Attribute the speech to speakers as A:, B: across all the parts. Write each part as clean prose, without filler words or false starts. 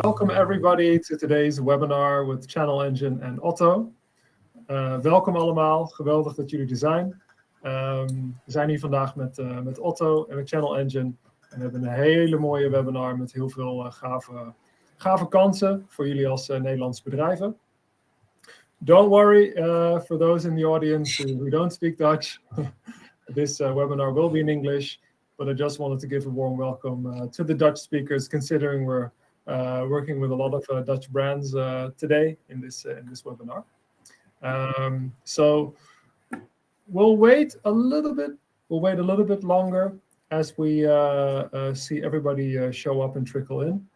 A: Welcome everybody to today's webinar with ChannelEngine en OTTO. Welkom allemaal, geweldig dat jullie er zijn. We zijn hier vandaag met OTTO en met ChannelEngine. En we hebben een hele mooie webinar met heel veel gave kansen voor jullie als Nederlandse bedrijven. Don't worry, for those in the audience who don't speak Dutch, this webinar will be in English, but I just wanted to give a warm welcome to the Dutch speakers, considering we're working with a lot of Dutch brands today in this webinar. So we'll wait a little bit. We'll wait a little bit longer as we see everybody show up and trickle in.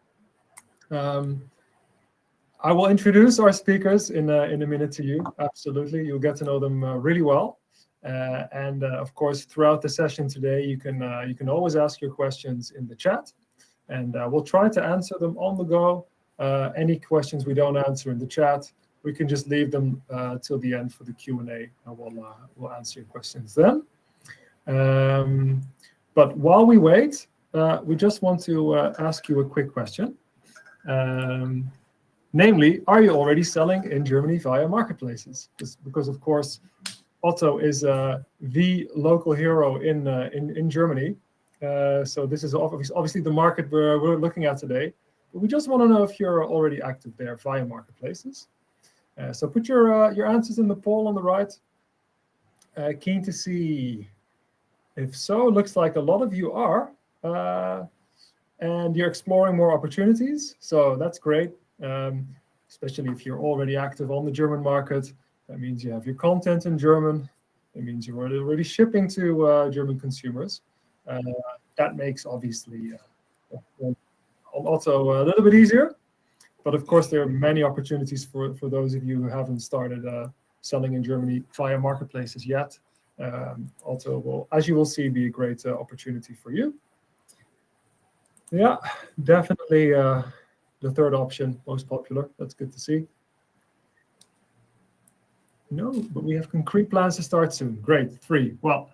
A: I will introduce our speakers in a minute to you. Absolutely, you'll get to know them really well. And of course, throughout the session today, you can always ask your questions in the chat, and we'll try to answer them on the go. Any questions we don't answer in the chat, we can just leave them till the end for the Q&A, and we'll answer your questions then. But while we wait, we just want to ask you a quick question. Namely, are you already selling in Germany via marketplaces? Because of course, OTTO is the local hero in Germany. So this is obviously the market we're looking at today. But we just want to know if you're already active there via marketplaces. So put your answers in the poll on the right. Keen to see if so. Looks like a lot of you are. And you're exploring more opportunities. So that's great. Especially if you're already active on the German market. That means you have your content in German. It means you're already shipping to German consumers. That makes, obviously, on OTTO a little bit easier. But of course, there are many opportunities for those of you who haven't started selling in Germany via marketplaces yet. OTTO will, as you will see, be a great opportunity for you. Yeah, definitely the third option, most popular. That's good to see. No, but we have concrete plans to start soon. Great, 3. Well,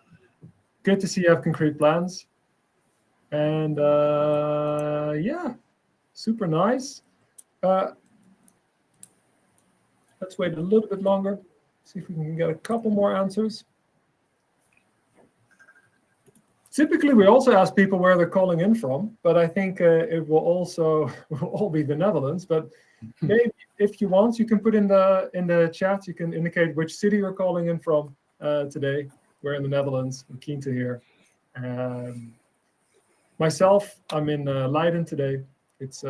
A: good to see you have concrete plans. And yeah, super nice. Let's wait a little bit longer. See if we can get a couple more answers. Typically, we also ask people where they're calling in from, but I think it will also all be the Netherlands. But maybe if you want, you can put in the chat. You can indicate which city you're calling in from today. We're in the Netherlands. I'm keen to hear. Myself, I'm in Leiden today. It's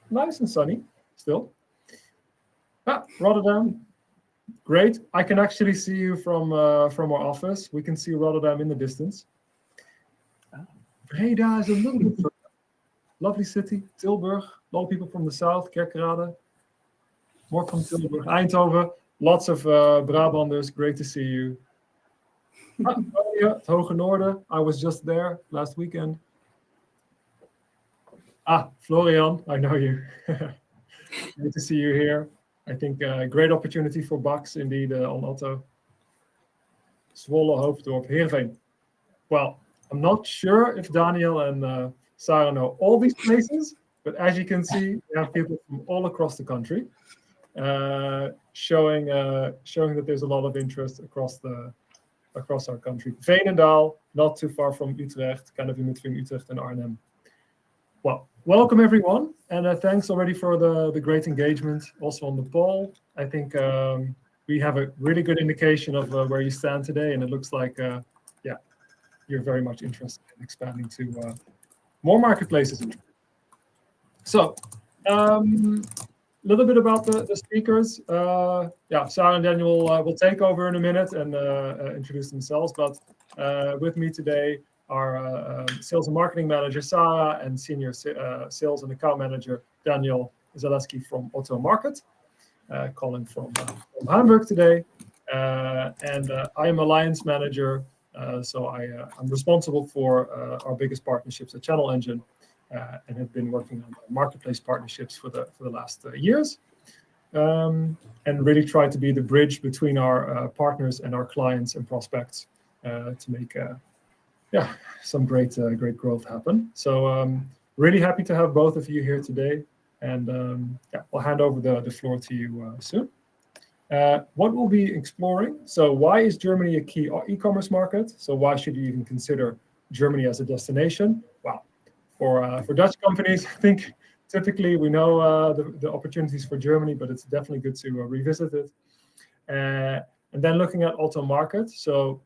A: nice and sunny still. Rotterdam. Great. I can actually see you from our office. We can see Rotterdam in the distance. Breda is a little bit further. Lovely city. Tilburg. A lot of people from the south. Kerkrade. More from Tilburg. Eindhoven. Lots of Brabanders. Great to see you. Het Hoge Noorden. I was just there last weekend. Florian. I know you. Great to see you here. I think a great opportunity for Bucks, indeed, on OTTO. Zwolle, Hoofddorp, Heerenveen. Well, I'm not sure if Daniel and Sarah know all these places, but as you can see, we have people from all across the country, showing that there's a lot of interest across our country. Veenendaal, not too far from Utrecht, kind of in between Utrecht and Arnhem. Well, welcome everyone, and thanks already for the great engagement also on the poll. I think we have a really good indication of where you stand today, and it looks like, yeah, you're very much interested in expanding to more marketplaces. So, a little bit about the speakers. Yeah, Sarah and Daniel will take over in a minute and introduce themselves, but with me today our sales and marketing manager, Sarah, and senior sales and account manager, Daniel Zaleski from OTTO Market, calling from Hamburg today. And I am alliance manager, so I'm responsible for our biggest partnerships at ChannelEngine, and have been working on marketplace partnerships for the last years, and really try to be the bridge between our partners and our clients and prospects to make some great growth happen. So Really happy to have both of you here today. And yeah, I'll hand over the floor to you soon. What we'll be exploring, so why is Germany a key e-commerce market? So why should you even consider Germany as a destination? Well, for Dutch companies, I think typically we know the opportunities for Germany, but it's definitely good to revisit it. And then looking at OTTO Market. So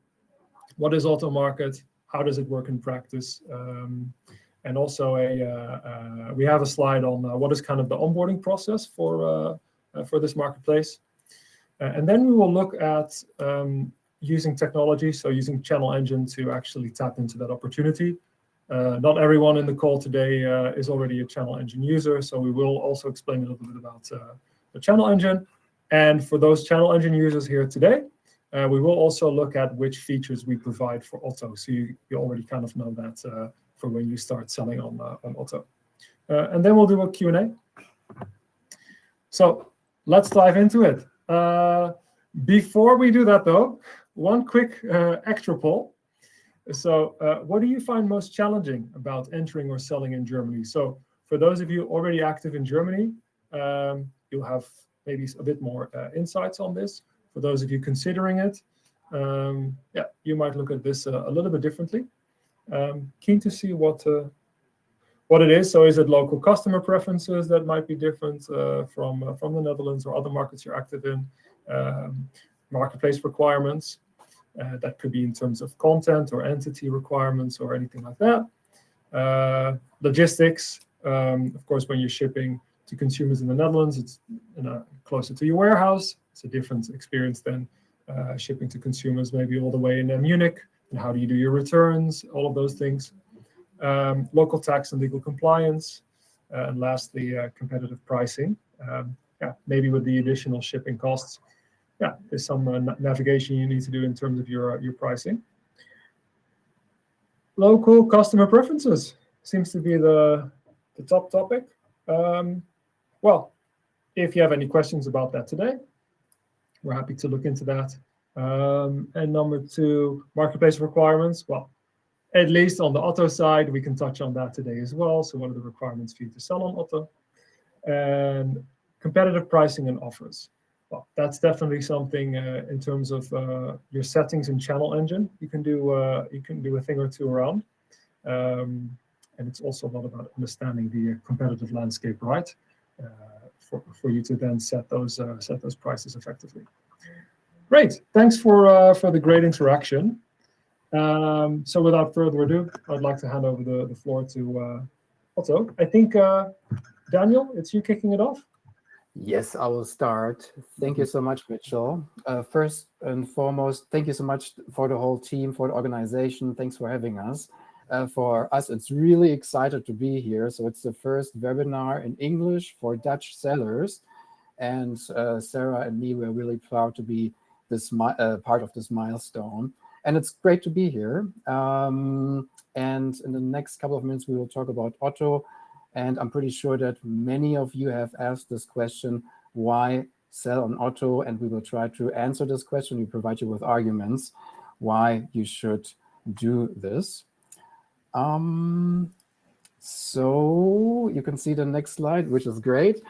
A: what is OTTO Market? How does it work in practice? And also we have a slide on what is kind of the onboarding process for this marketplace. And then we will look at using technology, so using ChannelEngine to actually tap into that opportunity. Not everyone in the call today is already a ChannelEngine user, so we will also explain a little bit about the ChannelEngine. And for those ChannelEngine users here today, we will also look at which features we provide for OTTO. So you already kind of know that for when you start selling on OTTO. And then we'll do a Q&A. So let's dive into it. Before we do that, though, one quick extra poll. So what do you find most challenging about entering or selling in Germany? So for those of you already active in Germany, you'll have maybe a bit more insights on this. For those of you considering it, yeah, you might look at this a little bit differently. Keen to see what it is. So is it local customer preferences that might be different from the Netherlands or other markets you're active in? Marketplace requirements. That could be in terms of content or entity requirements or anything like that. Logistics. Of course, when you're shipping to consumers in the Netherlands, it's closer to your warehouse. It's a different experience than shipping to consumers maybe all the way in Munich. And how do you do your returns? All of those things. Local tax and legal compliance. And lastly, competitive pricing. Yeah, maybe with the additional shipping costs. Yeah, there's some navigation you need to do in terms of your pricing. Local customer preferences seems to be the top topic. Well, if you have any questions about that today, we're happy to look into that. And number two, marketplace requirements. Well, at least on the OTTO side, we can touch on that today as well. So what are the requirements for you to sell on OTTO? And competitive pricing and offers. Well, that's definitely something in terms of your settings in ChannelEngine. You can do a thing or two around. And it's also a lot about understanding the competitive landscape, right? For you to then set those prices effectively. Great, thanks for the great interaction. So without further ado, I'd like to hand over the floor to OTTO. I think Daniel, it's you kicking it off.
B: Yes, I will start. Thank you so much, Mitchell. First and foremost, thank you so much for the whole team, for the organization. Thanks for having us. For us, it's really excited to be here. So it's the first webinar in English for Dutch sellers. And Sarah and me, we're really proud to be this part of this milestone. And it's great to be here. And in the next couple of minutes, we will talk about OTTO. And I'm pretty sure that many of you have asked this question, why sell on OTTO? And we will try to answer this question. We provide you with arguments why you should do this. So you can see the next slide, which is great.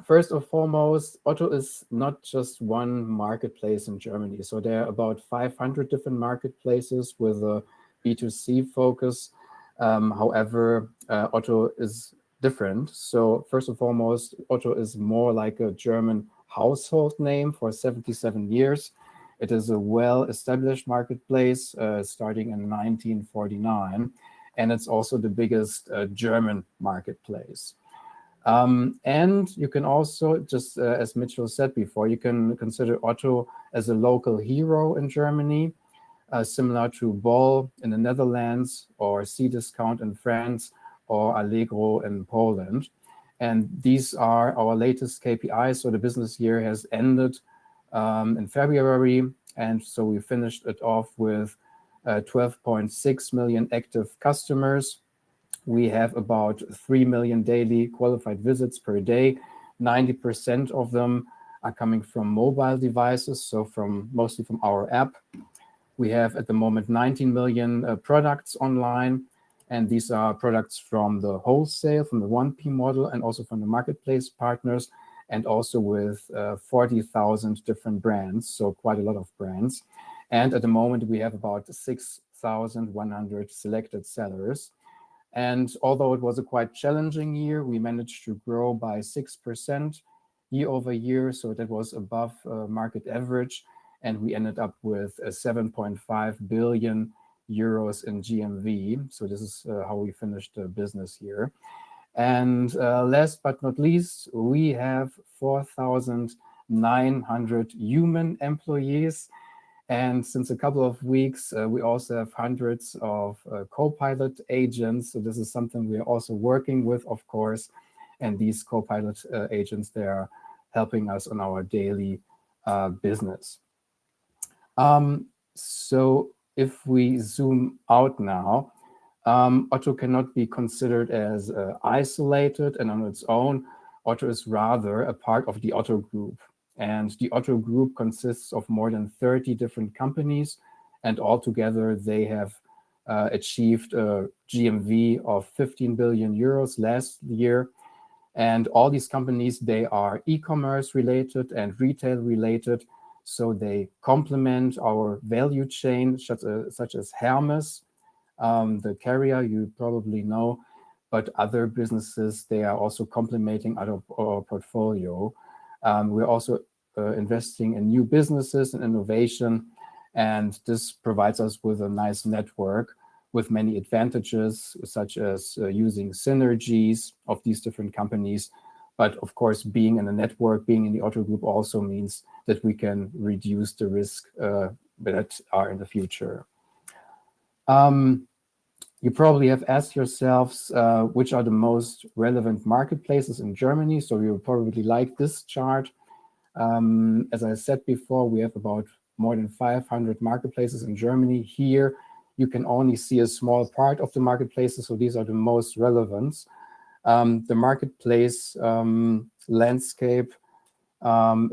B: First and foremost, OTTO is not just one marketplace in Germany. So there are about 500 different marketplaces with a B2C focus. However, OTTO is different. So first and foremost, OTTO is more like a German household name for 77 years. It is a well-established marketplace starting in 1949. And it's also the biggest German marketplace. And you can also, just as Mitchell said before, you can consider OTTO as a local hero in Germany. Similar to Bol in the Netherlands, or Cdiscount in France, or Allegro in Poland. And these are our latest KPIs. So the business year has ended in February. And so we finished it off with 12.6 million active customers. We have about 3 million daily qualified visits per day. 90% of them are coming from mobile devices, so mostly from our app. We have at the moment 19 million products online. And these are products from the wholesale, from the 1P model, and also from the marketplace partners, and also with 40,000 different brands, so quite a lot of brands. And at the moment, we have about 6,100 selected sellers. And although it was a quite challenging year, we managed to grow by 6% year over year, so that was above market average. And we ended up with 7.5 billion euros in GMV. So this is how we finished the business here. And last but not least, we have 4,900 human employees. And since a couple of weeks, we also have hundreds of co-pilot agents. So this is something we are also working with, of course. And these co-pilot agents, they are helping us on our daily business. So if we zoom out now, OTTO cannot be considered as isolated and on its own. OTTO is rather a part of the OTTO Group. And the OTTO Group consists of more than 30 different companies. And altogether, they have achieved a GMV of 15 billion euros last year. And all these companies, they are e-commerce related and retail related. So they complement our value chain, such as Hermes, the carrier you probably know, but other businesses, they are also complementing our portfolio. We're also investing in new businesses and innovation, and this provides us with a nice network with many advantages, such as using synergies of these different companies. But of course, being in a network, being in the OTTO Group also means that we can reduce the risk that are in the future. You probably have asked yourselves which are the most relevant marketplaces in Germany. So you probably like this chart. As I said before, we have about more than 500 marketplaces in Germany. Here, you can only see a small part of the marketplaces. So these are the most relevant. The marketplace landscape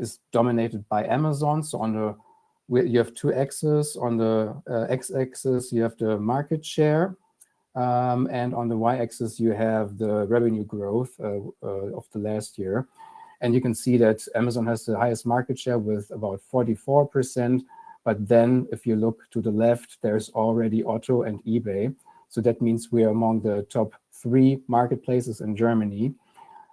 B: is dominated by Amazon. So you have two axes. On the x-axis, you have the market share. And on the y-axis, you have the revenue growth of the last year. And you can see that Amazon has the highest market share with about 44%. But then if you look to the left, there's already OTTO and eBay. So that means we are among the top 3 marketplaces in Germany.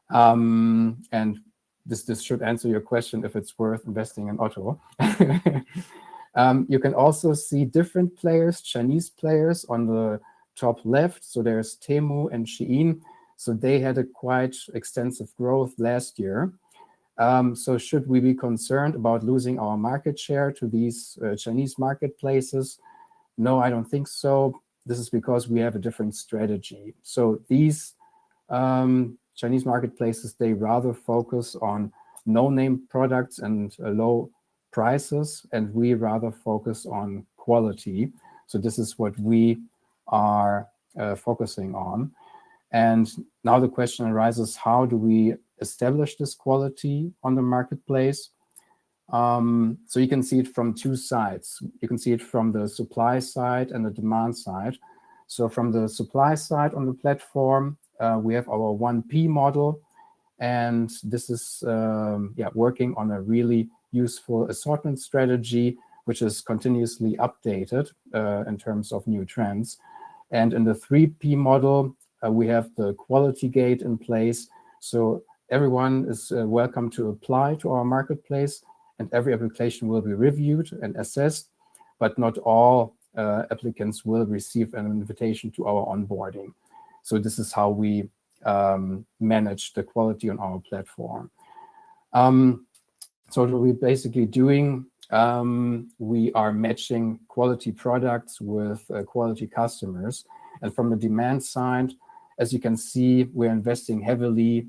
B: And this should answer your question if it's worth investing in OTTO. You can also see different players, Chinese players on the top left. So there's Temu and Shein. So they had a quite extensive growth last year. So should we be concerned about losing our market share to these Chinese marketplaces? No, I don't think so. This is because we have a different strategy. So these Chinese marketplaces, they rather focus on no-name products and low prices, and we rather focus on quality. So this is what we are focusing on. And now the question arises, how do we establish this quality on the marketplace? So you can see it from 2 sides. You can see it from the supply side and the demand side. So from the supply side on the platform, we have our 1P model. And this is working on a really useful assortment strategy, which is continuously updated in terms of new trends. And in the 3P model, we have the quality gate in place. So everyone is welcome to apply to our marketplace, and every application will be reviewed and assessed, but not all applicants will receive an invitation to our onboarding. So this is how we manage the quality on our platform. So what we're basically doing, we are matching quality products with quality customers. And from the demand side, as you can see, we're investing heavily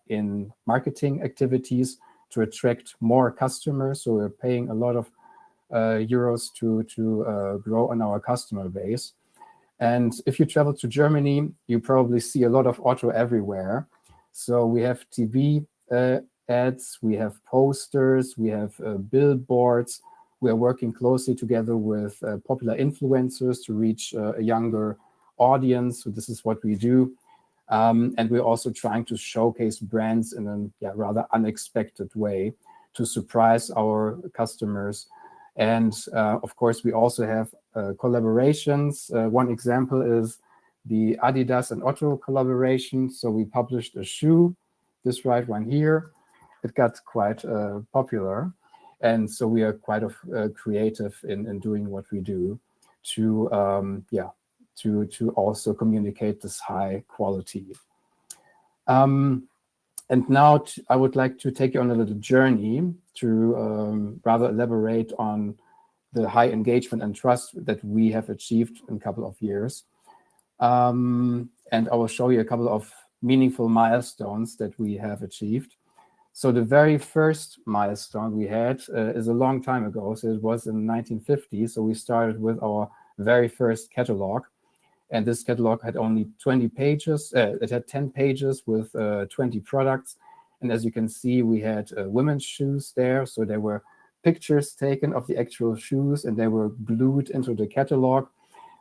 B: in marketing activities to attract more customers. So we're paying a lot of euros to grow on our customer base. And if you travel to Germany, you probably see a lot of OTTO everywhere. So we have TV ads, we have posters, we have billboards. We are working closely together with popular influencers to reach a younger audience. So this is what we do. And we're also trying to showcase brands in a rather unexpected way to surprise our customers. And of course, we also have collaborations. One example is the Adidas and OTTO collaboration. So we published a shoe, this right one here. It got quite popular. And so we are quite creative in doing what we do to also communicate this high quality. And now I would like to take you on a little journey to rather elaborate on the high engagement and trust that we have achieved in a couple of years. And I will show you a couple of meaningful milestones that we have achieved. So the very first milestone we had is a long time ago. So it was in 1950. So we started with our very first catalog. And this catalog had only 20 pages. It had 10 pages with 20 products. And as you can see, we had women's shoes there. So there were pictures taken of the actual shoes and they were glued into the catalog.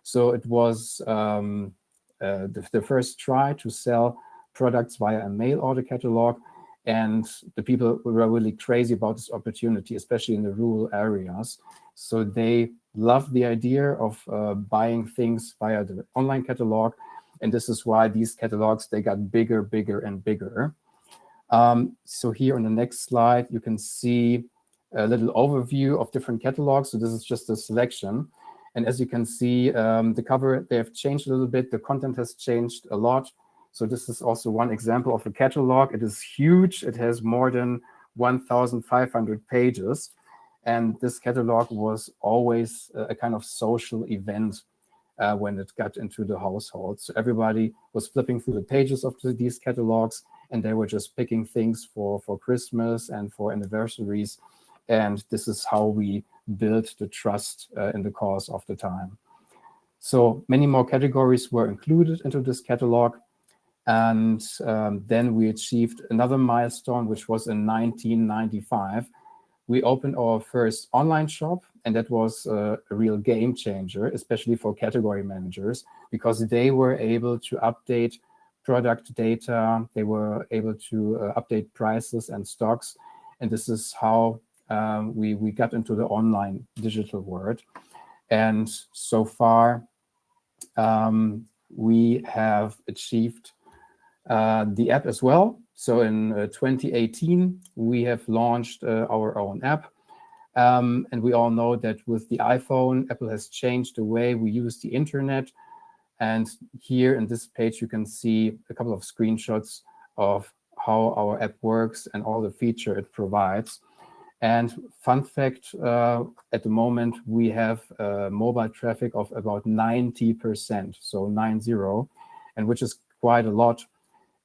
B: So it was the first try to sell products via a mail order catalog. And the people were really crazy about this opportunity, especially in the rural areas. So they loved the idea of buying things via the online catalog. And this is why these catalogs, they got bigger, bigger, and bigger. So here on the next slide, you can see a little overview of different catalogs. So this is just a selection. And as you can see, the cover, they have changed a little bit. The content has changed a lot. So this is also one example of a catalog. It is huge. It has more than 1,500 pages. And this catalog was always a kind of social event when it got into the household. So everybody was flipping through the pages of these catalogs, and they were just picking things for Christmas and for anniversaries. And this is how we built the trust in the course of the time. So many more categories were included into this catalog. And then we achieved another milestone, which was in 1995. We opened our first online shop, and that was a real game changer, especially for category managers, because they were able to update product data. They were able to update prices and stocks. And this is how we got into the online digital world. And so far, we have achieved the app as well. So in 2018, we have launched our own app. And we all know that with the iPhone, Apple has changed the way we use the internet. And here in this page, you can see a couple of screenshots of how our app works and all the feature it provides. And fun fact, at the moment, we have mobile traffic of about 90%, so 90, and which is quite a lot.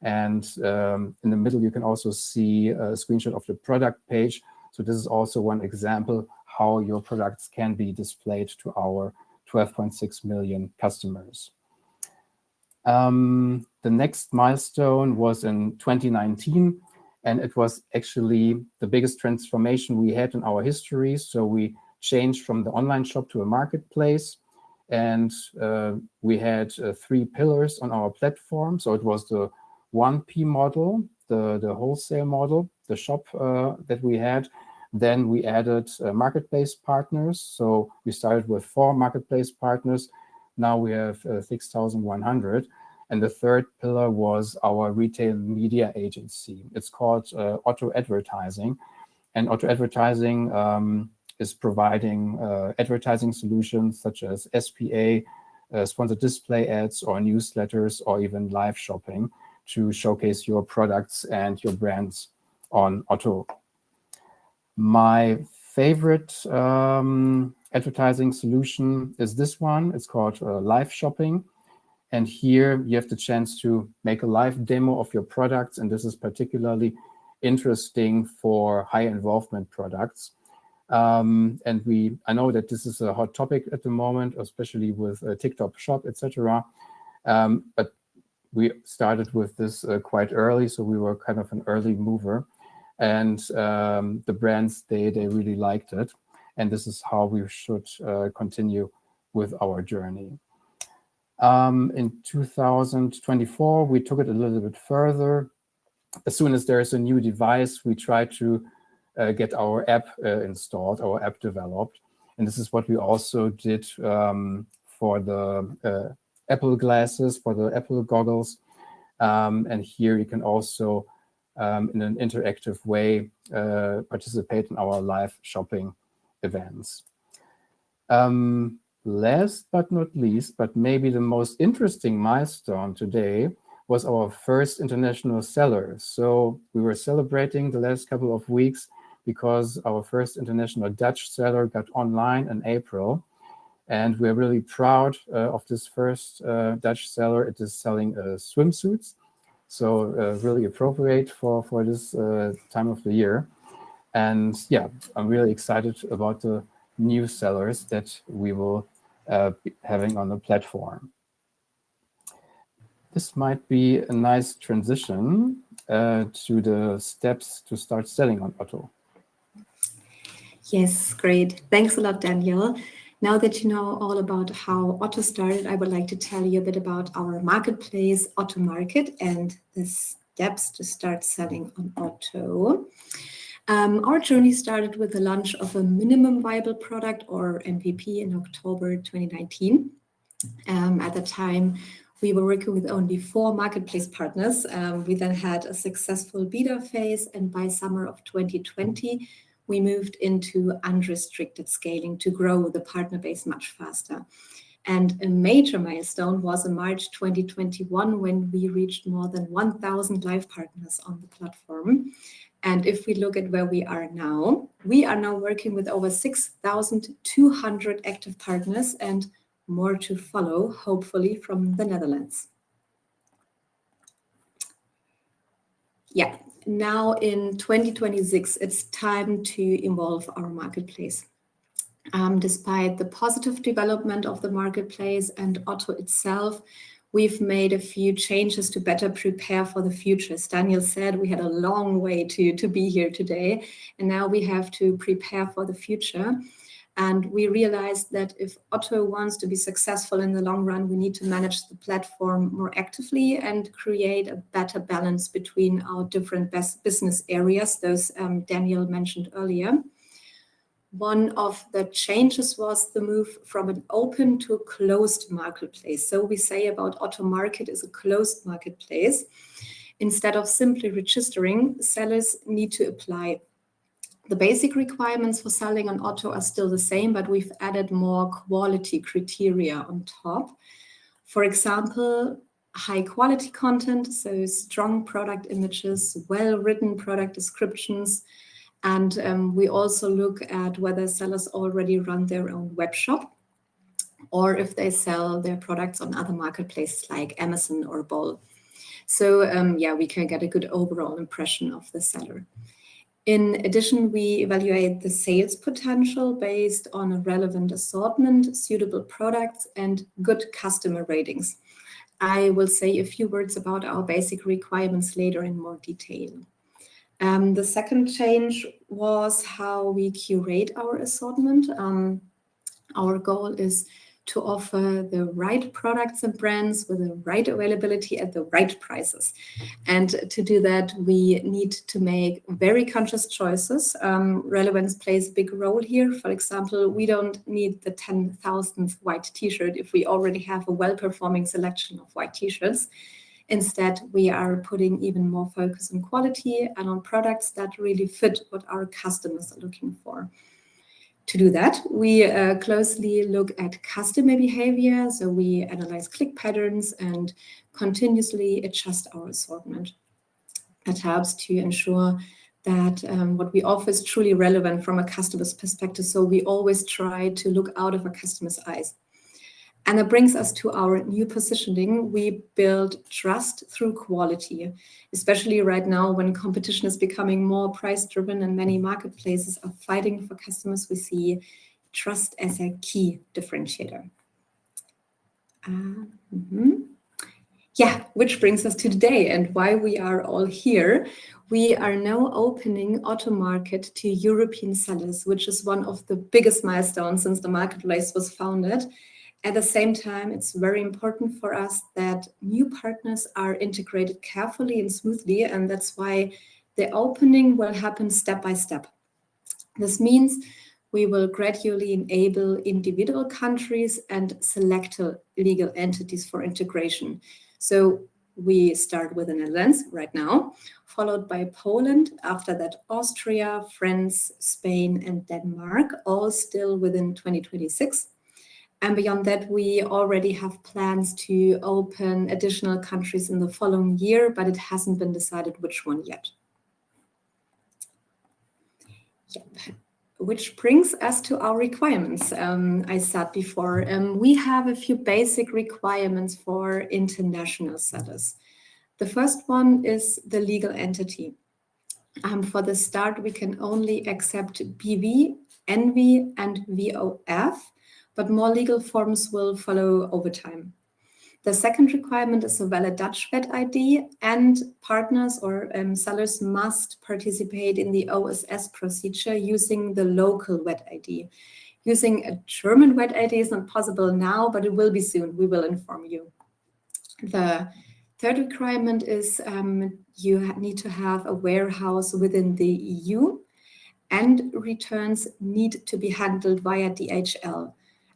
B: And in the middle, you can also see a screenshot of the product page. So this is also one example how your products can be displayed to our 12.6 million customers. The next milestone was in 2019, and it was actually the biggest transformation we had in our history. So we changed from the online shop to a marketplace, and we had 3 pillars on our platform. So it was the 1P model, the wholesale model, the shop that we had. Then we added marketplace partners. So we started with 4 marketplace partners. Now we have 6,100. And the third pillar was our retail media agency. It's called OTTO Advertising. And OTTO Advertising is providing advertising solutions such as SPA, sponsored display ads, or newsletters, or even live shopping to showcase your products and your brands on OTTO. My favorite advertising solution is this one. It's called live shopping. And here you have the chance to make a live demo of your products. And this is particularly interesting for high involvement products. And I know that this is a hot topic at the moment, especially with TikTok Shop, etc. But we started with this quite early, so we were kind of an early mover. And the brands, they really liked it. And this is how we should continue with our journey. In 2024, we took it a little bit further. As soon as there is a new device, we try to get our app installed, our app developed. And this is what we also did for the Apple glasses, for the Apple goggles. And here you can also, in an interactive way, participate in our live shopping events. Last but not least, but maybe the most interesting milestone today was our first international seller. So we were celebrating the last couple of weeks because our first international Dutch seller got online in April. And we're really proud of this first Dutch seller. It is selling swimsuits. So really appropriate for this time of the year. And yeah, I'm really excited about the new sellers that we will be having on the platform. This might be a nice transition to the steps to start selling on OTTO.
C: Yes, great. Thanks a lot, Daniel. Now that you know all about how OTTO started, I would like to tell you a bit about our marketplace, OTTO Market, and the steps to start selling on OTTO. Our journey started with the launch of a minimum viable product, or MVP, in October 2019. At the time, we were working with only 4 marketplace partners. We then had a successful beta phase, and by summer of 2020, we moved into unrestricted scaling to grow the partner base much faster. And a major milestone was in March 2021 when we reached more than 1,000 live partners on the platform. And if we look at where we are now working with over 6,200 active partners and more to follow, hopefully from the Netherlands. Yeah, now in 2026, it's time to evolve our marketplace. Despite the positive development of the marketplace and OTTO itself, we've made a few changes to better prepare for the future. As Daniel said, we had a long way to be here today, and now we have to prepare for the future. And we realized that if OTTO wants to be successful in the long run, we need to manage the platform more actively and create a better balance between our different best business areas, those Daniel mentioned earlier. One of the changes was the move from an open to a closed marketplace. So we say about OTTO Market is a closed marketplace. Instead of simply registering, sellers need to apply. The basic requirements for selling on OTTO are still the same, but we've added more quality criteria on top. For example, high quality content, so strong product images, well-written product descriptions. And we also look at whether sellers already run their own web shop or if they sell their products on other marketplaces like Amazon or Bol. So yeah, we can get a good overall impression of the seller. In addition, we evaluate the sales potential based on a relevant assortment, suitable products, and good customer ratings. I will say a few words about our basic requirements later in more detail. The second change was how we curate our assortment. Our goal is to offer the right products and brands with the right availability at the right prices. And to do that, we need to make very conscious choices. Relevance plays a big role here. For example, we don't need the 10,000th white t-shirt if we already have a well-performing selection of white t-shirts. Instead, we are putting even more focus on quality and on products that really fit what our customers are looking for. To do that, we closely look at customer behavior. So we analyze click patterns and continuously adjust our assortment. That helps to ensure that what we offer is truly relevant from a customer's perspective. So we always try to look out of a customer's eyes. And that brings us to our new positioning. We build trust through quality, especially right now when competition is becoming more price-driven and many marketplaces are fighting for customers. We see trust as a key differentiator. Yeah, which brings us to today and why we are all here. We are now opening OTTO Market to European sellers, which is one of the biggest milestones since the marketplace was founded. At the same time, it's very important for us that new partners are integrated carefully and smoothly, and that's why the opening will happen step by step. This means we will gradually enable individual countries and select legal entities for integration. So we start with the Netherlands right now, followed by Poland, after that Austria, France, Spain, and Denmark, all still within 2026. And beyond that, we already have plans to open additional countries in the following year, but it hasn't been decided which one yet. Yep. Which brings us to our requirements. I said before, we have a few basic requirements for international sellers. The first one is the legal entity. For the start, we can only accept BV, NV, and VOF, but more legal forms will follow over time. The second requirement is a valid Dutch VAT ID, and partners or sellers must participate in the OSS procedure using the local VAT ID. Using a German VAT ID is not possible now, but it will be soon. We will inform you. The third requirement is you need to have a warehouse within the EU, and returns need to be handled via DHL.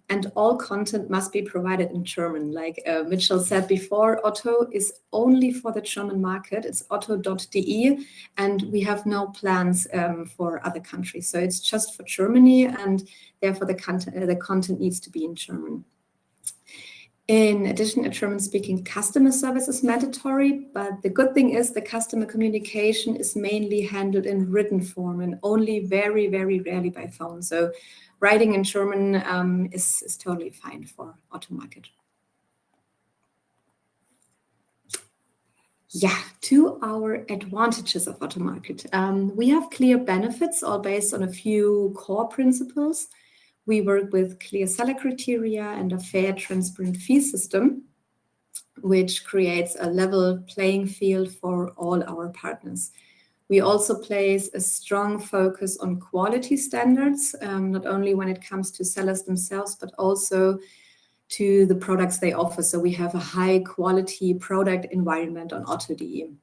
C: And all content must be provided in German. Like Mitchell said before, OTTO is only for the German market. It's otto.de, and we have no plans for other countries. So it's just for Germany, and therefore the content needs to be in German. In addition, a German-speaking customer service is mandatory, but the good thing is the customer communication is mainly handled in written form and only very, very rarely by phone. So writing in German is totally fine for OTTO Market. Yeah, to our advantages of OTTO Market. We have clear benefits, all based on a few core principles. We work with clear seller criteria and a fair, transparent fee system, which creates a level playing field for all our partners. We also place a strong focus on quality standards, not only when it comes to sellers themselves, but also to the products they offer. So we have a high quality product environment on otto.de.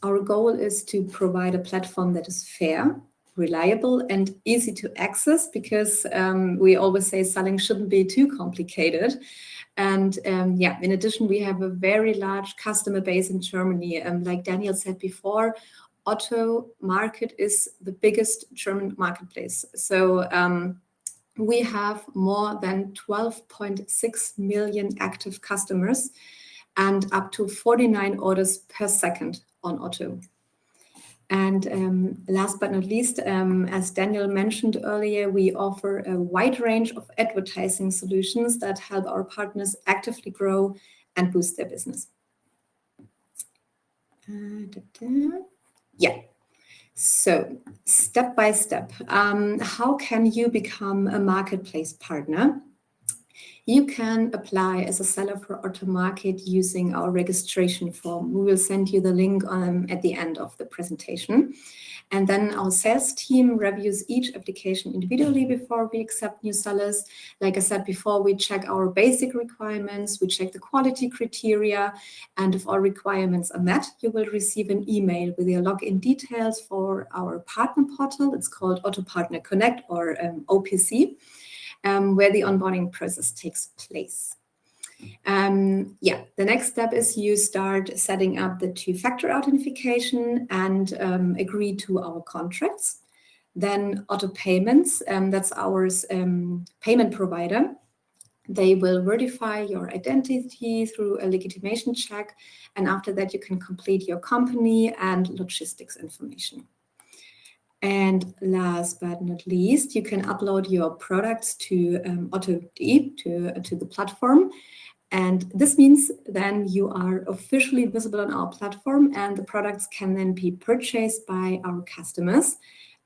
C: Our goal is to provide a platform that is fair, reliable, and easy to access, because we always say selling shouldn't be too complicated. And in addition, we have a very large customer base in Germany. Like Daniel said before, OTTO Market is the biggest German marketplace. So we have more than 12.6 million active customers and up to 49 orders per second on OTTO. And last but not least, as Daniel mentioned earlier, we offer a wide range of advertising solutions that help our partners actively grow and boost their business. Yeah. So step by step, how can you become a marketplace partner? You can apply as a seller for OTTO Market using our registration form. We will send you the link at the end of the presentation. And then our sales team reviews each application individually before we accept new sellers. Like I said before, we check our basic requirements, we check the quality criteria, and if all requirements are met, you will receive an email with your login details for our partner portal. It's called OTTO Partner Connect, or OPC. Where the onboarding process takes place. The next step is you start setting up the two-factor authentication and agree to our contracts. Then OTTO Payments, that's our payment provider. They will verify your identity through a legitimation check, and after that you can complete your company and logistics information. And last but not least, you can upload your products to otto.de, to the platform. And this means then you are officially visible on our platform, and the products can then be purchased by our customers.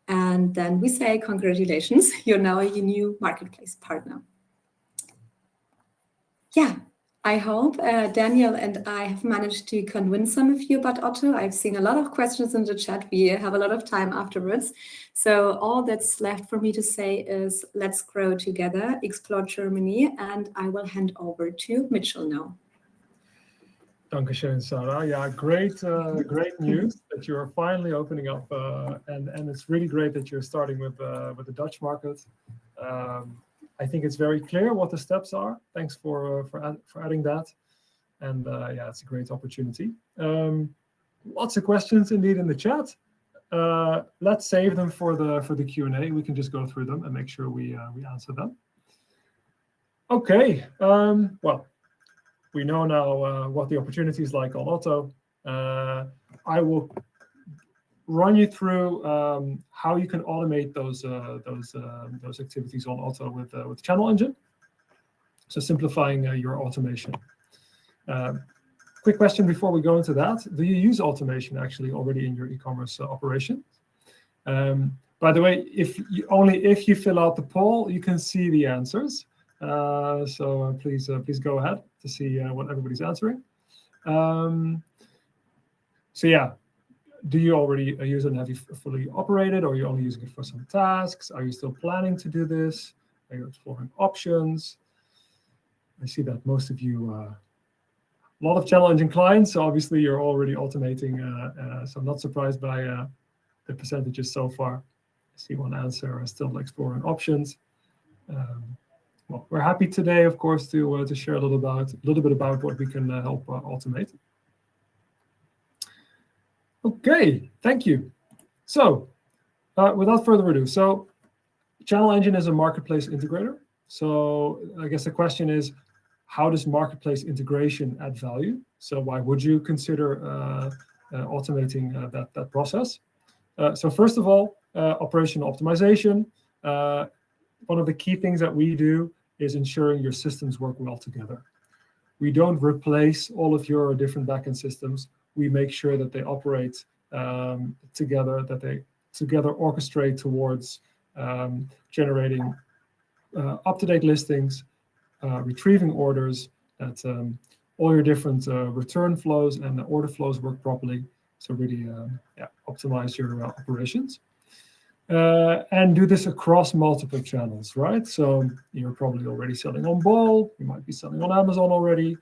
C: And then we say, congratulations, you're now a new marketplace partner. Yeah, I hope Daniel and I have managed to convince some of you about OTTO. I've seen a lot of questions in the chat. We have a lot of time afterwards. So all that's left for me to say is let's grow together, explore Germany, and I will hand over to Mitchell now.
A: Dankeschön, Sarah. Yeah, great news that you are finally opening up, and it's really great that you're starting with the Dutch market. I think it's very clear what the steps are. Thanks for adding that, and yeah, it's a great opportunity. Lots of questions indeed in the chat. Let's save them for the Q&A. We can just go through them and make sure we answer them. Okay. Well, we know now what the opportunity is like on OTTO. I will run you through how you can automate those activities on OTTO with ChannelEngine. So simplifying your automation. Quick question before we go into that: do you use automation actually already in your e-commerce operation? By the way, if you fill out the poll, you can see the answers. So please go ahead to see what everybody's answering. So yeah, do you already use it and have you fully operated, or are you only using it for some tasks? Are you still planning to do this? Are you exploring options? I see that most of you, a lot of ChannelEngine clients, so obviously you're already automating, so I'm not surprised by the percentages so far. I see one answer, still exploring options. Well, we're happy today, of course, to share a little bit about what we can help automate. Okay, thank you. So, without further ado, so ChannelEngine is a marketplace integrator. So, I guess the question is, how does marketplace integration add value? So, why would you consider automating that process? So, first of all, operational optimization. One of the key things that we do is ensuring your systems work well together. We don't replace all of your different backend systems. We make sure that they operate together, that they together orchestrate towards generating up-to-date listings, retrieving orders, that all your different return flows and the order flows work properly. So really optimize your operations. And do this across multiple channels, right? So you're probably already selling on Bol. You might be selling on Amazon already.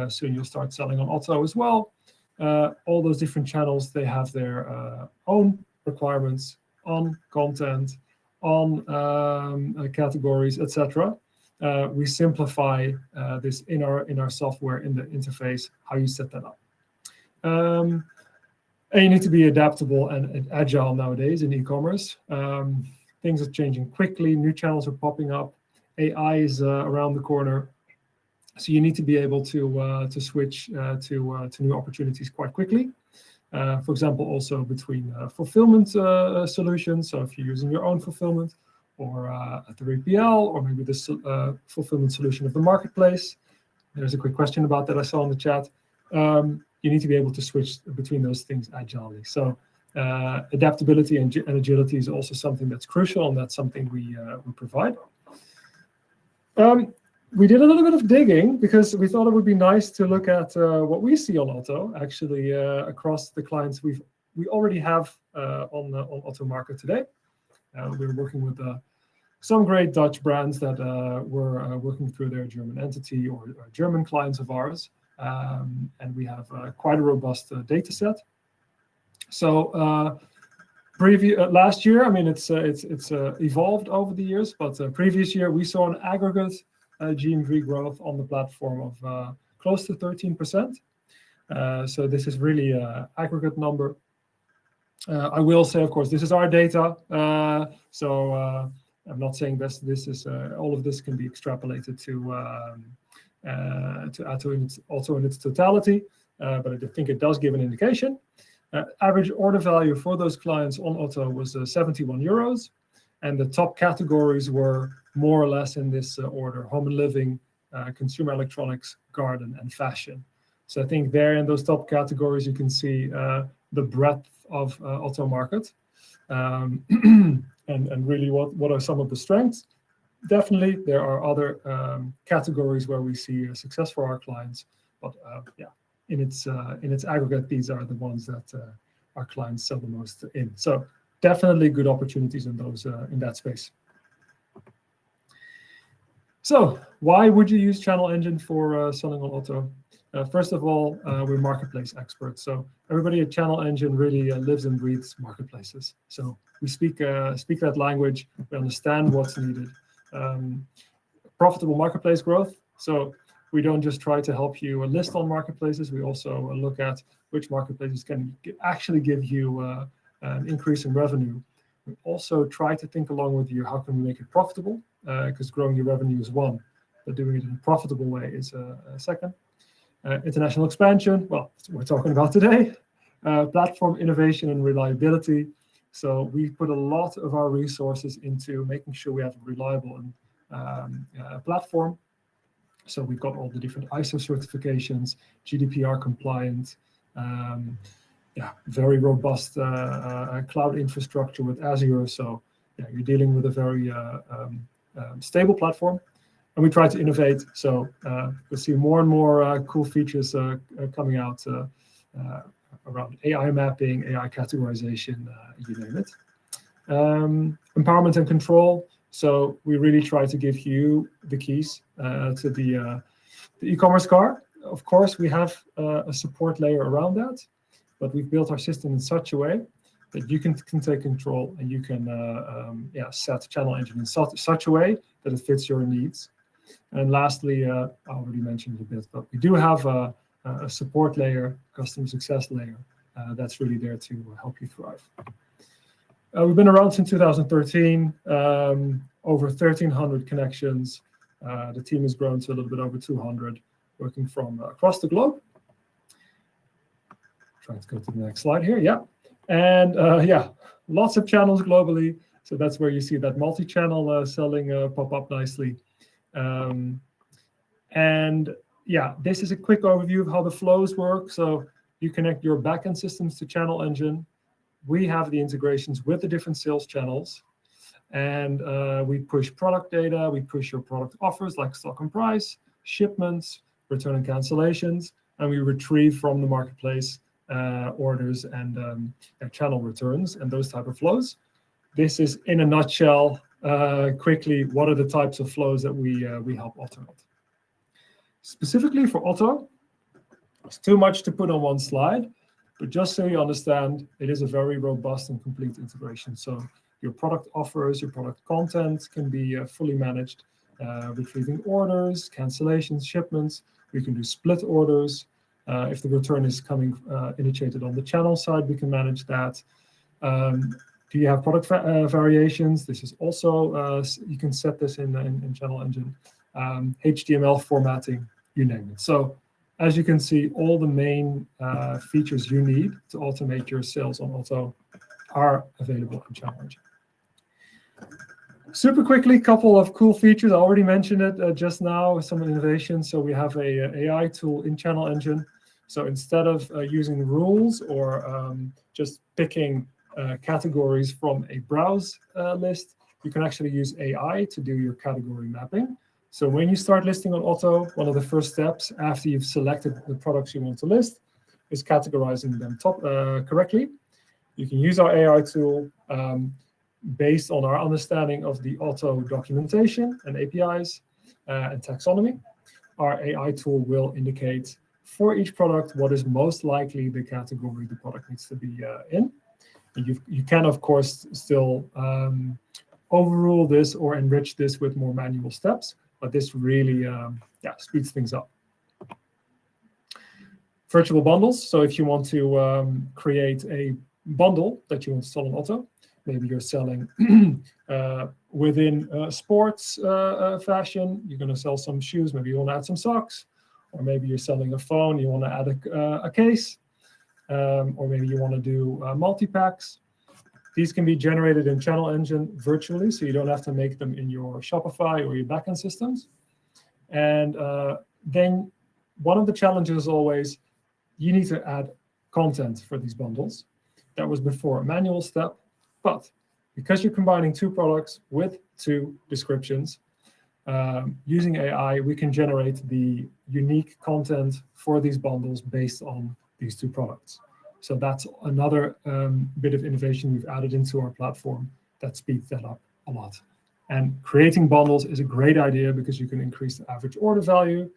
A: Soon you'll start selling on OTTO as well. All those different channels, they have their own requirements on content, on categories, etc. We simplify this in our software, in the interface, how you set that up. And you need to be adaptable and agile nowadays in e-commerce. Things are changing quickly. New channels are popping up. AI is around the corner. So you need to be able to switch to new opportunities quite quickly. For example, also between fulfillment solutions. So if you're using your own fulfillment, or a 3PL, or maybe the fulfillment solution of the marketplace. There's a quick question about that I saw in the chat. You need to be able to switch between those things agilely. So adaptability and agility is also something that's crucial, and that's something we provide. We did a little bit of digging because we thought it would be nice to look at what we see on OTTO, actually, across the clients we already have on OTTO Market today. We're working with some great Dutch brands that were working through their German entity or German clients of ours. And we have quite a robust data set. So last year, I mean, it's evolved over the years, but previous year we saw an aggregate GMV growth on the platform of close to 13%. So this is really an aggregate number. I will say, of course, this is our data. So I'm not saying this is all of this can be extrapolated to OTTO in its totality, but I think it does give an indication. Average order value for those clients on OTTO was 71 euros, and the top categories were more or less in this order: home and living, consumer electronics, garden, and fashion. So I think there in those top categories you can see the breadth of OTTO Market, and really what are some of the strengths. definitely, there are other categories where we see success for our clients, but yeah, in its aggregate, these are the ones that our clients sell the most in. So definitely good opportunities in those in that space. So why would you use ChannelEngine for selling on OTTO? First of all, we're marketplace experts. So everybody at ChannelEngine really lives and breathes marketplaces. So we speak that language. We understand what's needed. Profitable marketplace growth. So we don't just try to help you list on marketplaces. We also look at which marketplaces can actually give you an increase in revenue. We also try to think along with you, how can we make it profitable? Because growing your revenue is one, but doing it in a profitable way is a second. International expansion, well, that's what we're talking about today. Platform innovation and reliability. So we put a lot of our resources into making sure we have a reliable platform. So we've got all the different ISO certifications, GDPR compliant, very robust cloud infrastructure with Azure. So yeah, you're dealing with a very stable platform. And we try to innovate. So we'll see more and more cool features coming out around AI mapping, AI categorization, you name it. Empowerment and control. So we really try to give you the keys to the e-commerce car. Of course, we have a support layer around that, but we've built our system in such a way that you can take control and you can set ChannelEngine in such a way that it fits your needs. And lastly, I already mentioned it a bit, but we do have a support layer, customer success layer, that's really there to help you thrive. We've been around since 2013, over 1,300 connections. The team has grown to a little bit over 200, working from across the globe. Trying to go to the next slide here, yeah. And lots of channels globally. So that's where you see that multi-channel selling pop up nicely. This is a quick overview of how the flows work. So you connect your backend systems to ChannelEngine. We have the integrations with the different sales channels, and we push product data. We push your product offers like stock and price, shipments, return and cancellations, and we retrieve from the marketplace orders and channel returns and those type of flows. This is in a nutshell, quickly, what are the types of flows that we help automate. Specifically for OTTO, it's too much to put on one slide, but just so you understand, it is a very robust and complete integration. So your product offers, your product content can be fully managed, retrieving orders, cancellations, shipments. We can do split orders. If the return is coming initiated on the channel side, we can manage that. Do you have product variations? This is also, you can set this in ChannelEngine. HTML formatting, you name it. So as you can see, all the main features you need to automate your sales on OTTO are available in ChannelEngine. Super quickly, couple of cool features. I already mentioned it just now, some innovations. So we have a AI tool in ChannelEngine. So instead of using rules or just picking categories from a browse list, you can actually use AI to do your category mapping. So when you start listing on OTTO, one of the first steps after you've selected the products you want to list is categorizing them correctly. You can use our AI tool based on our understanding of the OTTO documentation and APIs and taxonomy. Our AI tool will indicate for each product what is most likely the category the product needs to be in. You can, of course, still overrule this or enrich this with more manual steps, but this really speeds things up. Virtual bundles. So if you want to create a bundle that you want to sell on OTTO, maybe you're selling within sports fashion, you're going to sell some shoes, maybe you want to add some socks, or maybe you're selling a phone, you want to add a case, or maybe you want to do multi-packs. These can be generated in ChannelEngine virtually, so you don't have to make them in your Shopify or your backend systems. And then one of the challenges is always you need to add content for these bundles. That was before a manual step, but because you're combining two products with two descriptions, using AI, we can generate the unique content for these bundles based on these two products. So that's another bit of innovation we've added into our platform that speeds that up a lot. And creating bundles is a great idea because you can increase the average order value.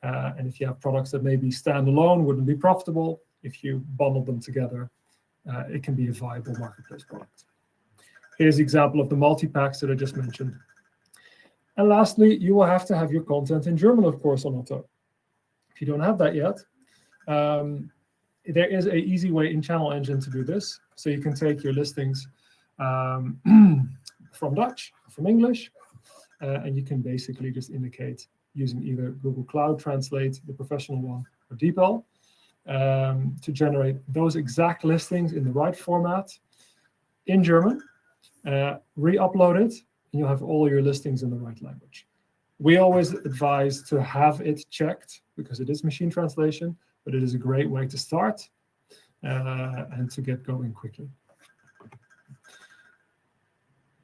A: And if you have products that maybe stand alone, wouldn't be profitable, if you bundle them together, it can be a viable marketplace product. Here's the example of the multi-packs that I just mentioned. And lastly, you will have to have your content in German, of course, on OTTO. If you don't have that yet, there is an easy way in ChannelEngine to do this. So you can take your listings from Dutch, from English, and you can basically just indicate using either Google Cloud Translate, the professional one, or DeepL, to generate those exact listings in the right format in German, re-upload it, and you'll have all your listings in the right language. We always advise to have it checked because it is machine translation, but it is a great way to start and to get going quickly.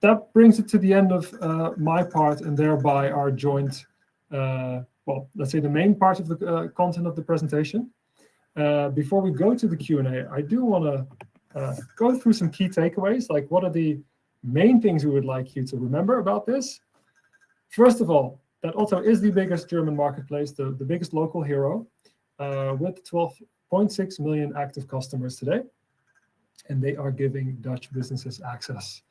A: That brings it to the end of my part and thereby our joint, well, let's say the main part of the content of the presentation. Before we go to the Q&A, I do want to go through some key takeaways, like what are the main things we would like you to remember about this. First of all, that OTTO is the biggest German marketplace, the biggest local hero, with 12.6 million active customers today. And they are giving Dutch businesses access.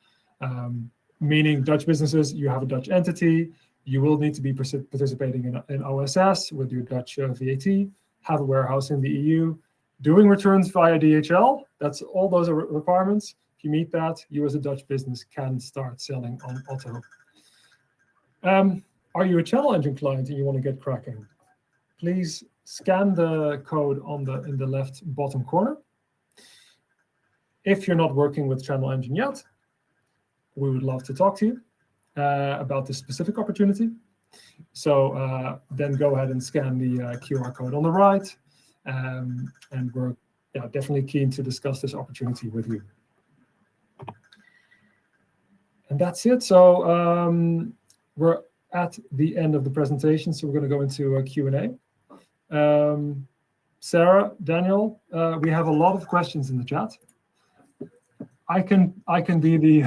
A: Meaning Dutch businesses, you have a Dutch entity, you will need to be participating in OSS with your Dutch VAT, have a warehouse in the EU, doing returns via DHL. That's all those are requirements. If you meet that, you as a Dutch business can start selling on OTTO. Are you a ChannelEngine client and you want to get cracking? Please scan the code in the left bottom corner. If you're not working with ChannelEngine yet, we would love to talk to you about this specific opportunity. So then go ahead and scan the QR code on the right. And we're definitely keen to discuss this opportunity with you. And that's it. So we're at the end of the presentation, so we're going to go into a Q&A. Sarah, Daniel, we have a lot of questions in the chat. I can be the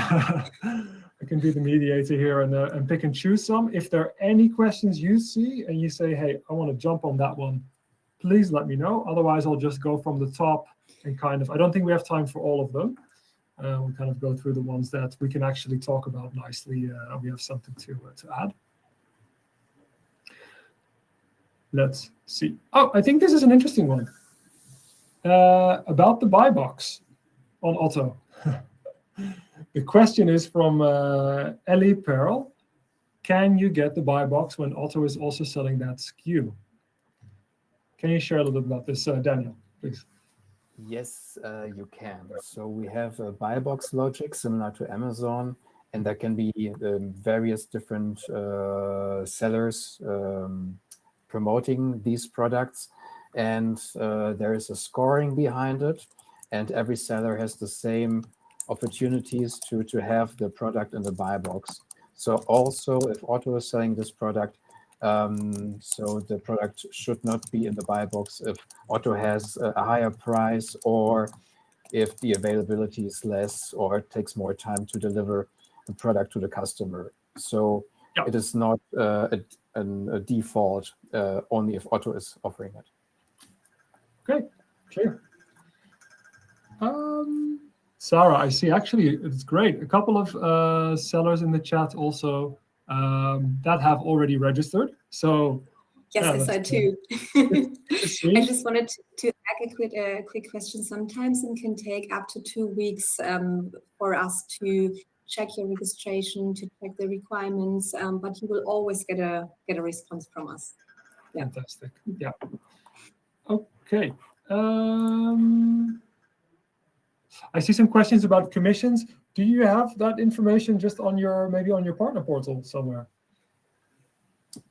A: I can be the mediator here and pick and choose some. If there are any questions you see and you say, hey, I want to jump on that one, please let me know. Otherwise, I'll just go from the top and kind of, I don't think we have time for all of them. We'll kind of go through the ones that we can actually talk about nicely. We have something to add. Let's see. Oh, I think this is an interesting one. About the buy box on OTTO. The question is from Ellie Pearl. Can you get the buy box when OTTO is also selling that SKU? Can you share a little bit about this, Daniel, please?
B: Yes, you can. So we have a buy box logic similar to Amazon, and there can be various different sellers promoting these products. And there is a scoring behind it, and every seller has the same opportunities to have the product in the buy box. So also, if OTTO is selling this product, so the product should not be in the buy box if OTTO has a higher price, or if the availability is less, or it takes more time to deliver the product to the customer. So it is not a default only if OTTO is offering it.
A: Okay, clear. Sarah, I see. Actually, it's great. A couple of sellers in the chat also that have already registered. So
C: yes, I saw too. I just wanted to add a quick question. Sometimes it can take up to 2 weeks for us to check your registration, to check the requirements, but you will always get a response from us.
A: Yeah. Fantastic. Yeah. Okay. I see some questions about commissions. Do you have that information just on your, maybe on your partner portal somewhere?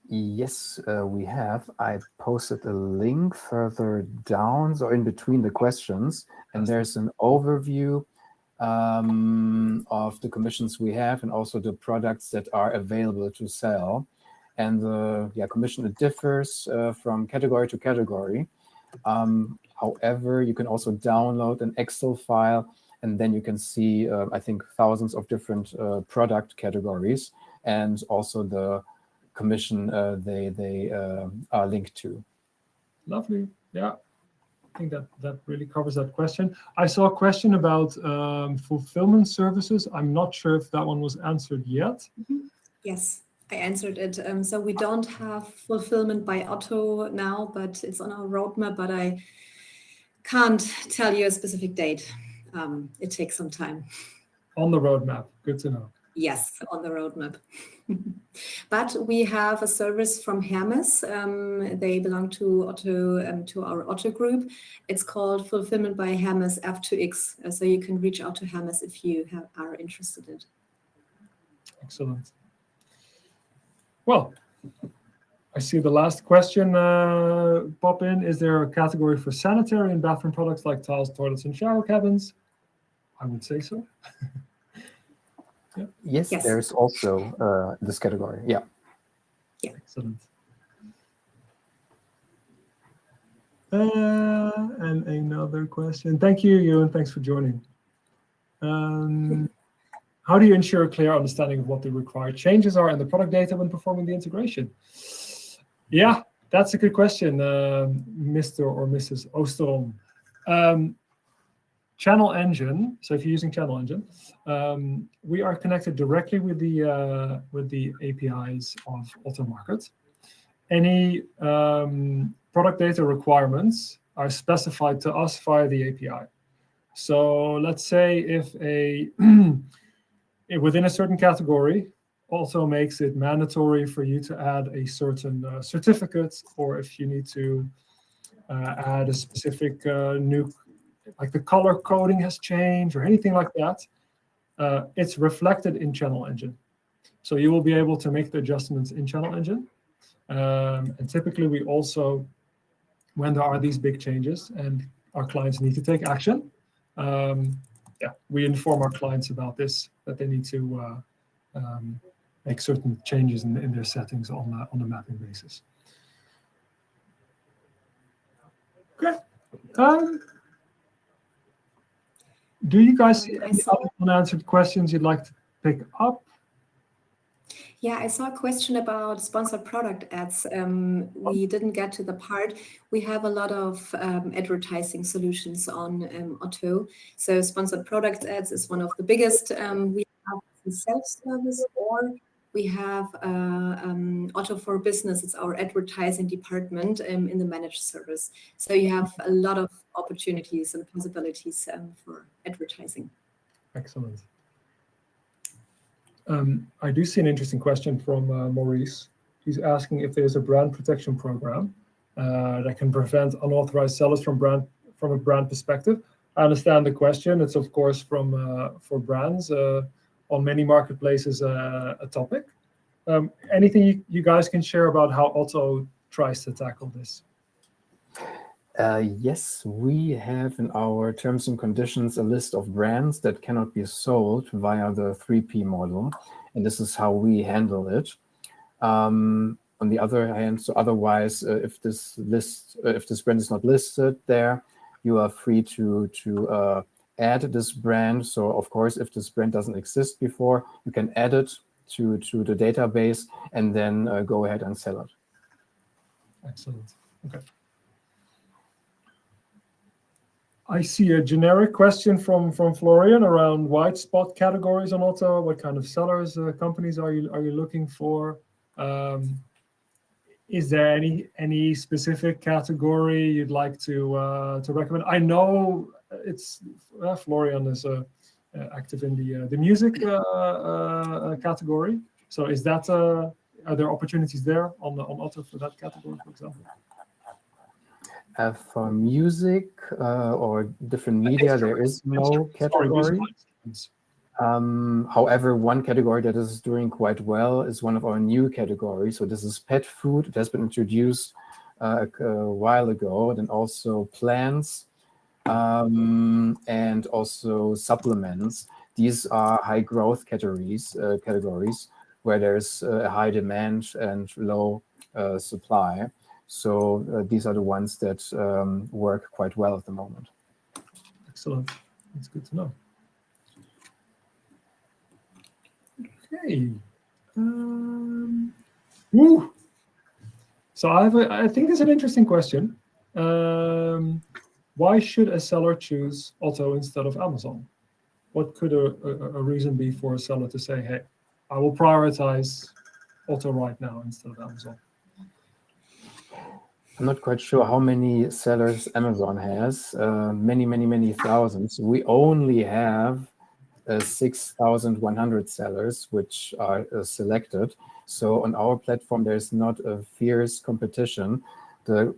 B: Yes, we have. I posted a link further down, so in between the questions, and there's an overview of the commissions we have and also the products that are available to sell. and the commission, it differs from category to category. However, you can also download an Excel file, and then you can see, I think, thousands of different product categories, and also the commission they are linked to.
A: Lovely. Yeah, I think that really covers that question. I saw a question about fulfillment services. I'm not sure if that one was answered yet.
C: Yes, I answered it. So we don't have fulfillment by OTTO now, but it's on our roadmap, but I can't tell you a specific date. It takes some time.
A: On the roadmap, good to know.
C: Yes, on the roadmap. But we have a service from Hermes. They belong to OTTO, to our OTTO group. It's called Fulfillment by Hermes F2X. So you can reach out to Hermes if you are interested in it.
A: Excellent. Well, I see the last question pop in. Is there a category for sanitary and bathroom products like tiles, toilets, and shower cabins? I would say so.
B: Yeah. Yes, there's also this category. Yeah.
A: Excellent. And another question. Thank you, Ewan. Thanks for joining. How do you ensure a clear understanding of what the required changes are in the product data when performing the integration? Yeah, that's a good question, Mr. or Mrs. Oosterom. ChannelEngine. So if you're using ChannelEngine, we are connected directly with the APIs of OTTO Market. Any product data requirements are specified to us via the API. So let's say if within a certain category, also makes it mandatory for you to add a certain certificate, or if you need to add a specific new, like the color coding has changed or anything like that, it's reflected in ChannelEngine. So you will be able to make the adjustments in ChannelEngine. And typically we also, when there are these big changes and our clients need to take action, we inform our clients about this, that they need to make certain changes in their settings on a mapping basis. Okay. Do you guys see any other unanswered questions you'd like to pick up?
C: Yeah, I saw a question about sponsored product ads. We didn't get to the part. We have a lot of advertising solutions on OTTO. So sponsored product ads is one of the biggest. We have self-service, or we have OTTO for Business. It's our advertising department in the managed service. So you have a lot of opportunities and possibilities for advertising.
A: Excellent. I do see an interesting question from Maurice. He's asking if there's a brand protection program that can prevent unauthorized sellers from a brand perspective. I understand the question. It's of course for brands on many marketplaces a topic. Anything you guys can share about how OTTO tries to tackle this?
B: Yes, we have in our terms and conditions a list of brands that cannot be sold via the 3P model, and this is how we handle it. On the other hand, so otherwise, if this brand is not listed there, you are free to add this brand. So of course, if this brand doesn't exist before, you can add it to the database and then go ahead and sell it.
A: Excellent. Okay. I see a generic question from Florian around white spot categories on OTTO. What kind of sellers, companies are you looking for? Is there any specific category you'd like to recommend? I know it's Florian is active in the music category. So is that are there opportunities there on OTTO for that category, for example?
B: For music or different media, there is no category. However, one category that is doing quite well is one of our new categories. So this is pet food. It has been introduced a while ago, and also plants and also supplements. These are high growth categories where there's a high demand and low supply. So these are the ones that work quite well at the moment.
A: Excellent. That's good to know. Okay. Woo. So I think it's an interesting question. Why should a seller choose OTTO instead of Amazon? What could a reason be for a seller to say, hey, I will prioritize OTTO right now instead of Amazon?
B: I'm not quite sure how many sellers Amazon has. Many thousands. We only have 6,100 sellers which are selected. So on our platform, there's not a fierce competition. The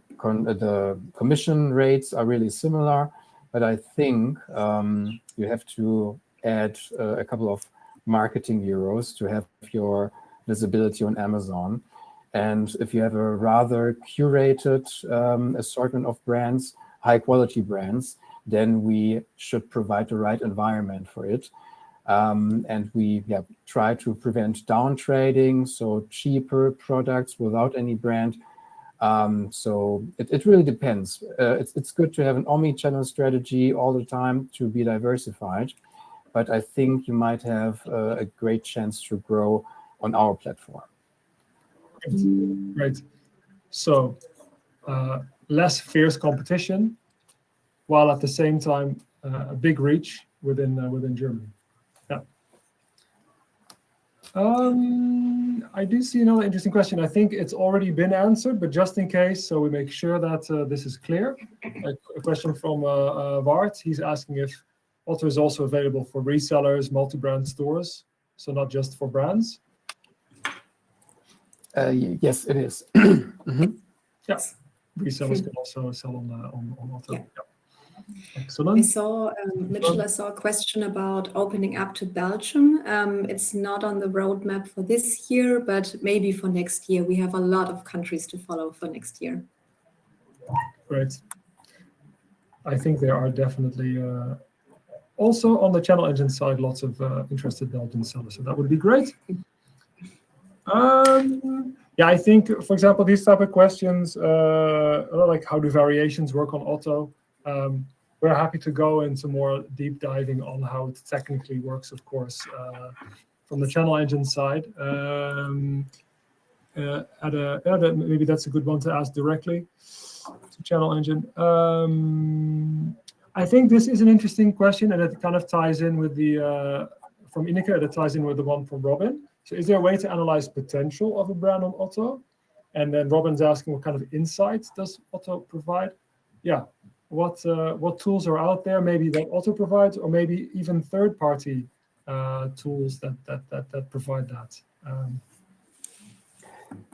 B: commission rates are really similar, but I think you have to add a couple of marketing euros to have your visibility on Amazon. And if you have a rather curated assortment of brands, high quality brands, then we should provide the right environment for it. And we try to prevent down trading, so cheaper products without any brand. So it really depends. It's good to have an omni-channel strategy all the time to be diversified, but I think you might have a great chance to grow on our platform.
A: Right. So less fierce competition, while at the same time a big reach within Germany. Yeah. I do see another interesting question. I think it's already been answered, but just in case, so we make sure that this is clear. A question from Bart. He's asking if OTTO is also available for resellers, multi-brand stores, so not just for brands.
B: Yes, it is.
A: Yes, resellers can also sell on OTTO.
C: Yeah.
A: Yeah. Excellent.
C: I saw, Mitchell, I saw a question about opening up to Belgium. It's not on the roadmap for this year, but maybe for next year. We have a lot of countries to follow for next year.
A: Great. I think there are definitely also on the ChannelEngine side, lots of interested Belgian sellers, so that would be great. Yeah, I think, for example, these type of questions, like how do variations work on OTTO? We're happy to go into more deep diving on how it technically works, of course, from the ChannelEngine side. Maybe that's a good one to ask directly to ChannelEngine. I think this is an interesting question, and it kind of ties in with the from Ineke, that ties in with the one from Robin. So is there a way to analyze potential of a brand on OTTO? And then Robin's asking what kind of insights does OTTO provide? Yeah, what tools are out there, maybe that OTTO provides, or maybe even third-party tools that provide that?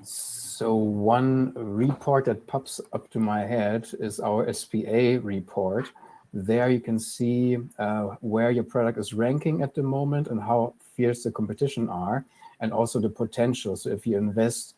B: So one report that pops up to my head is our SPA report. There you can see where your product is ranking at the moment and how fierce the competition are, and also the potential. So if you invest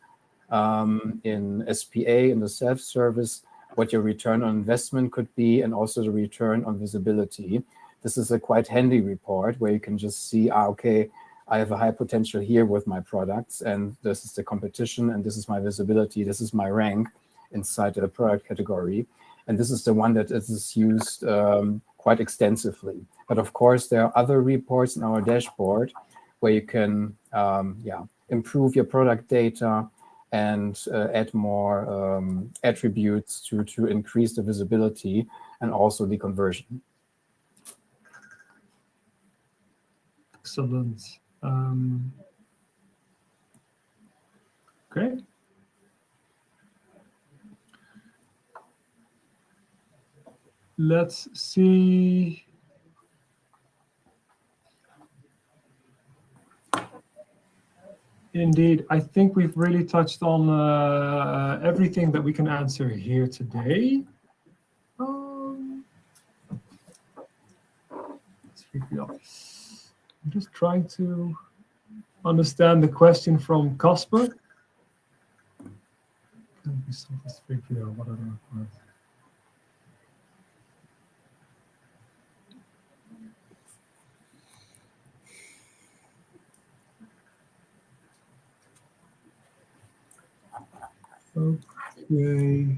B: in SPA, in the self-service, what your return on investment could be, and also the return on visibility. This is a quite handy report where you can just see, okay, I have a high potential here with my products, and this is the competition, and this is my visibility, this is my rank inside the product category. And this is the one that is used quite extensively. But of course, there are other reports in our dashboard where you can improve your product data and add more attributes to increase the visibility and also the conversion.
A: Excellent. Okay. Let's see. Indeed, I think we've really touched on everything that we can answer here today. I'm just trying to understand the question from Casper. Can we solve this 3PL? What are the requirements? Okay.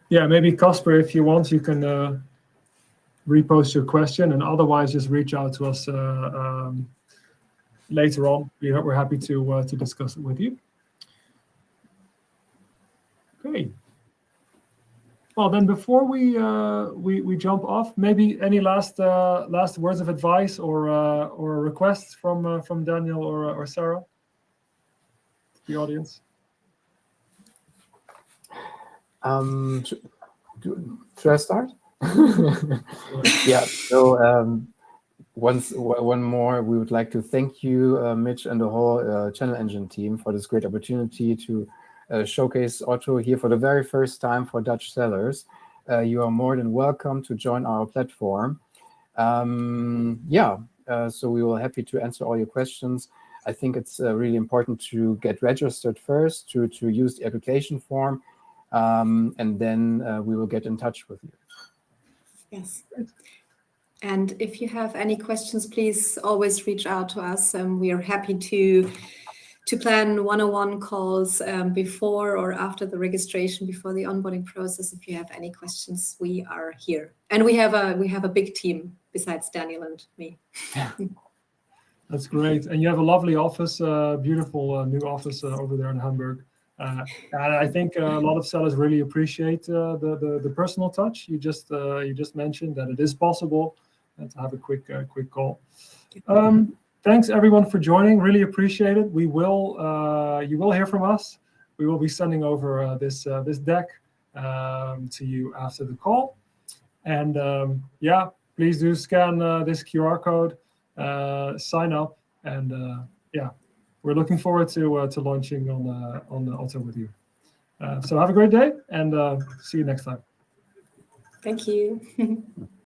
A: Yeah, maybe Casper, if you want, you can repost your question, and otherwise just reach out to us later on. We're happy to discuss it with you. Okay. Well, then before we jump off, maybe any last words of advice or requests from Daniel or Sarah to the audience?
B: Should I start? Yeah. So one more, we would like to thank you, Mitch, and the whole ChannelEngine team for this great opportunity to showcase OTTO here for the very first time for Dutch sellers. You are more than welcome to join our platform. So we will happy to answer all your questions. I think it's really important to get registered first, to use the application form, and then we will get in touch with you.
C: Yes. And if you have any questions, please always reach out to us. We are happy to plan one-on-one calls before or after the registration, before the onboarding process. If you have any questions, we are here. And we have a big team besides Daniel and me.
A: That's great. And you have a lovely office, beautiful new office over there in Hamburg. And I think a lot of sellers really appreciate the personal touch. You just mentioned that it is possible to have a quick call. Thanks everyone for joining. Really appreciate it. You will hear from us. We will be sending over this deck to you after the call. And please do scan this QR code, sign up, and we're looking forward to launching on the OTTO with you. So have a great day, and see you next time.
C: Thank you.